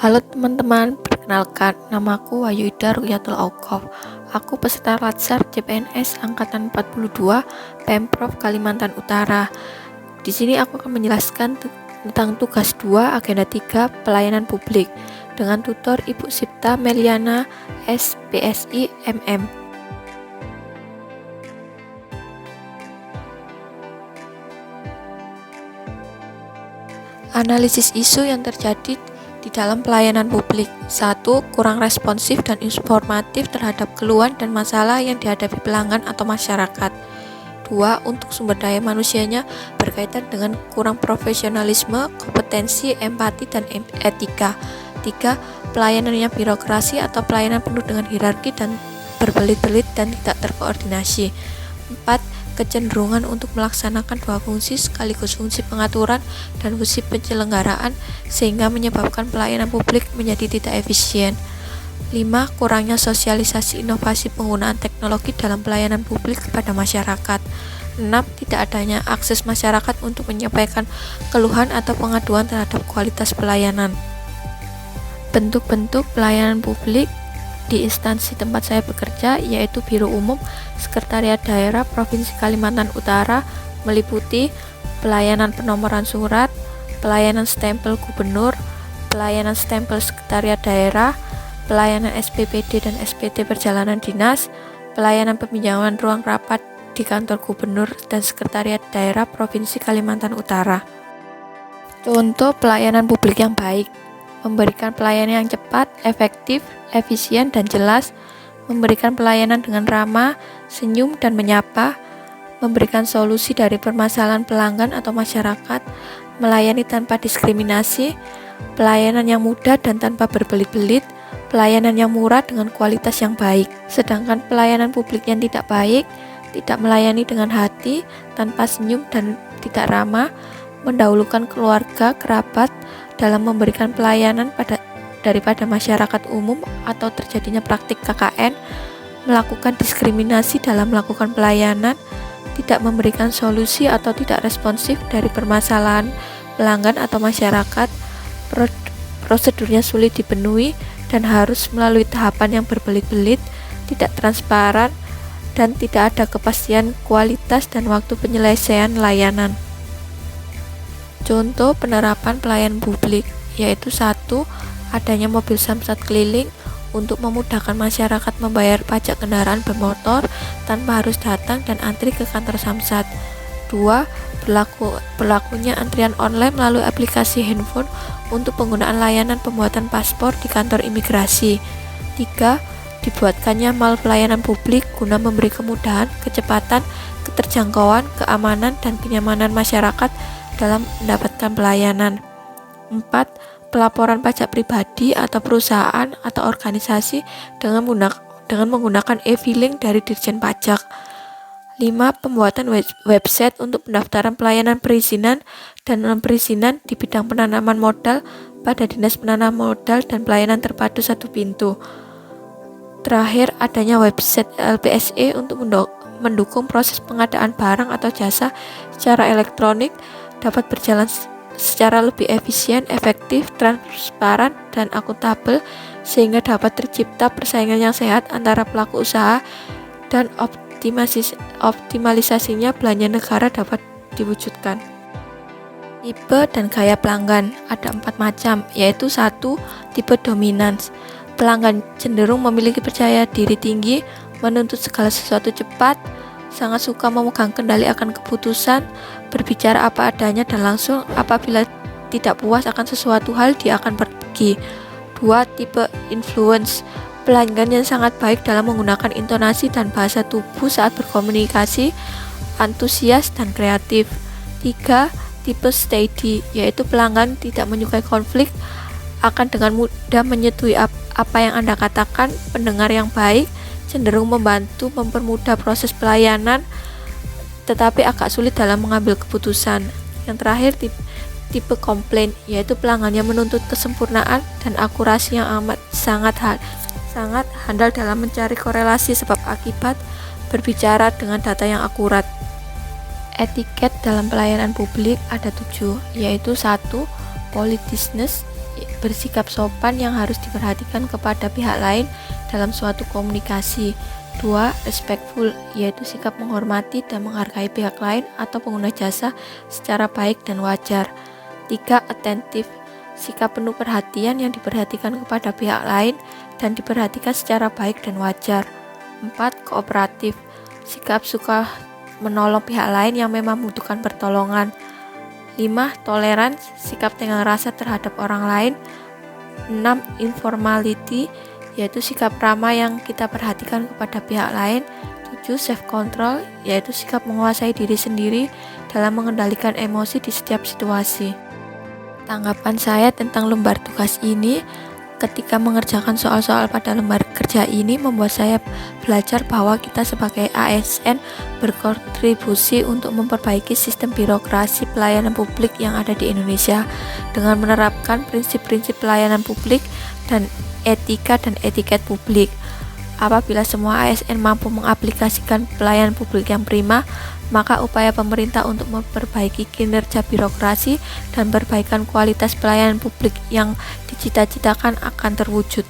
Halo teman-teman, perkenalkan namaku Wahyu Ida Rukyatul Auqaf. Aku peserta Latsar CPNS Angkatan 42 Pemprov Kalimantan Utara. Di sini aku akan menjelaskan tentang tugas 2 agenda 3 pelayanan publik dengan tutor Ibu Sipta Meliana SPSI MM. Analisis isu yang terjadi di dalam pelayanan publik. 1. Kurang responsif dan informatif terhadap keluhan dan masalah yang dihadapi pelanggan atau masyarakat. 2. Untuk sumber daya manusianya berkaitan dengan kurang profesionalisme, kompetensi, empati, dan etika. 3. Pelayanannya birokrasi atau pelayanan penuh dengan hierarki dan berbelit-belit dan tidak terkoordinasi. 4. Kecenderungan untuk melaksanakan dua fungsi sekaligus fungsi pengaturan dan fungsi penyelenggaraan sehingga menyebabkan pelayanan publik menjadi tidak efisien. 5. Kurangnya sosialisasi inovasi penggunaan teknologi dalam pelayanan publik kepada masyarakat. 6. Tidak adanya akses masyarakat untuk menyampaikan keluhan atau pengaduan terhadap kualitas pelayanan. Bentuk-bentuk pelayanan publik di instansi tempat saya bekerja yaitu Biro Umum Sekretariat Daerah Provinsi Kalimantan Utara, meliputi pelayanan penomoran surat, pelayanan stempel gubernur, pelayanan stempel Sekretariat Daerah, pelayanan SPPD dan SPT perjalanan dinas, pelayanan peminjaman ruang rapat di kantor gubernur dan Sekretariat Daerah Provinsi Kalimantan Utara. Contoh pelayanan publik yang baik: memberikan pelayanan yang cepat, efektif, efisien, dan jelas, memberikan pelayanan dengan ramah, senyum, dan menyapa, memberikan solusi dari permasalahan pelanggan atau masyarakat, melayani tanpa diskriminasi, pelayanan yang mudah dan tanpa berbelit-belit, pelayanan yang murah dengan kualitas yang baik. Sedangkan pelayanan publik yang tidak baik, tidak melayani dengan hati, tanpa senyum dan tidak ramah, mendahulukan keluarga, kerabat dalam memberikan pelayanan daripada masyarakat umum atau terjadinya praktik KKN, melakukan diskriminasi dalam melakukan pelayanan, tidak memberikan solusi atau tidak responsif dari permasalahan pelanggan atau masyarakat, prosedurnya sulit dipenuhi dan harus melalui tahapan yang berbelit-belit, tidak transparan, dan tidak ada kepastian kualitas dan waktu penyelesaian layanan. Contoh penerapan pelayanan publik yaitu 1. Adanya mobil samsat keliling untuk memudahkan masyarakat membayar pajak kendaraan bermotor tanpa harus datang dan antri ke kantor samsat. 2. Berlakunya antrian online melalui aplikasi handphone untuk penggunaan layanan pembuatan paspor di kantor imigrasi. 3. Dibuatkannya mal pelayanan publik guna memberi kemudahan, kecepatan, keterjangkauan, keamanan, dan kenyamanan masyarakat dalam mendapatkan pelayanan. 4. Pelaporan pajak pribadi atau perusahaan atau organisasi dengan menggunakan e-filing dari Dirjen Pajak. 5. Pembuatan website untuk pendaftaran pelayanan perizinan dan non-perizinan di bidang penanaman modal pada Dinas Penanaman Modal dan Pelayanan Terpadu Satu Pintu. Terakhir, adanya website LPSE untuk mendukung proses pengadaan barang atau jasa secara elektronik dapat berjalan secara lebih efisien, efektif, transparan, dan akuntabel sehingga dapat tercipta persaingan yang sehat antara pelaku usaha dan optimalisasinya belanja negara dapat diwujudkan. Tipe dan gaya pelanggan ada 4 macam, yaitu 1. Tipe dominans. Pelanggan cenderung memiliki percaya diri tinggi, menuntut segala sesuatu cepat, sangat suka memegang kendali akan keputusan, berbicara apa adanya dan langsung. Apabila tidak puas akan sesuatu hal, dia akan pergi. 2. Tipe influence. Pelanggan yang sangat baik dalam menggunakan intonasi dan bahasa tubuh saat berkomunikasi, antusias dan kreatif. 3. Tipe steady, yaitu pelanggan tidak menyukai konflik, akan dengan mudah menyetujui apa yang Anda katakan. Pendengar yang baik, cenderung membantu mempermudah proses pelayanan, tetapi agak sulit dalam mengambil keputusan. Yang terakhir, tipe komplain, yaitu pelanggan yang menuntut kesempurnaan dan akurasi yang sangat handal dalam mencari korelasi sebab akibat, berbicara dengan data yang akurat. Etiket dalam pelayanan publik ada 7, yaitu 1. Politeness, bersikap sopan yang harus diperhatikan kepada pihak lain dalam suatu komunikasi. 2. Respectful, yaitu sikap menghormati dan menghargai pihak lain atau pengguna jasa secara baik dan wajar. 3. Attentive, sikap penuh perhatian yang diperhatikan kepada pihak lain dan diperhatikan secara baik dan wajar. 4. Kooperatif, sikap suka menolong pihak lain yang memang membutuhkan pertolongan. 5. Tolerance, sikap tenggang rasa terhadap orang lain. 6. Informality, yaitu sikap ramah yang kita perhatikan kepada pihak lain. 7. Self-control, yaitu sikap menguasai diri sendiri dalam mengendalikan emosi di setiap situasi. Tanggapan saya tentang lembar tugas ini, ketika mengerjakan soal-soal pada lembar kerja ini membuat saya belajar bahwa kita sebagai ASN berkontribusi untuk memperbaiki sistem birokrasi pelayanan publik yang ada di Indonesia dengan menerapkan prinsip-prinsip pelayanan publik dan etika dan etiket publik. Apabila semua ASN mampu mengaplikasikan pelayanan publik yang prima, maka upaya pemerintah untuk memperbaiki kinerja birokrasi dan perbaikan kualitas pelayanan publik yang dicita-citakan akan terwujud.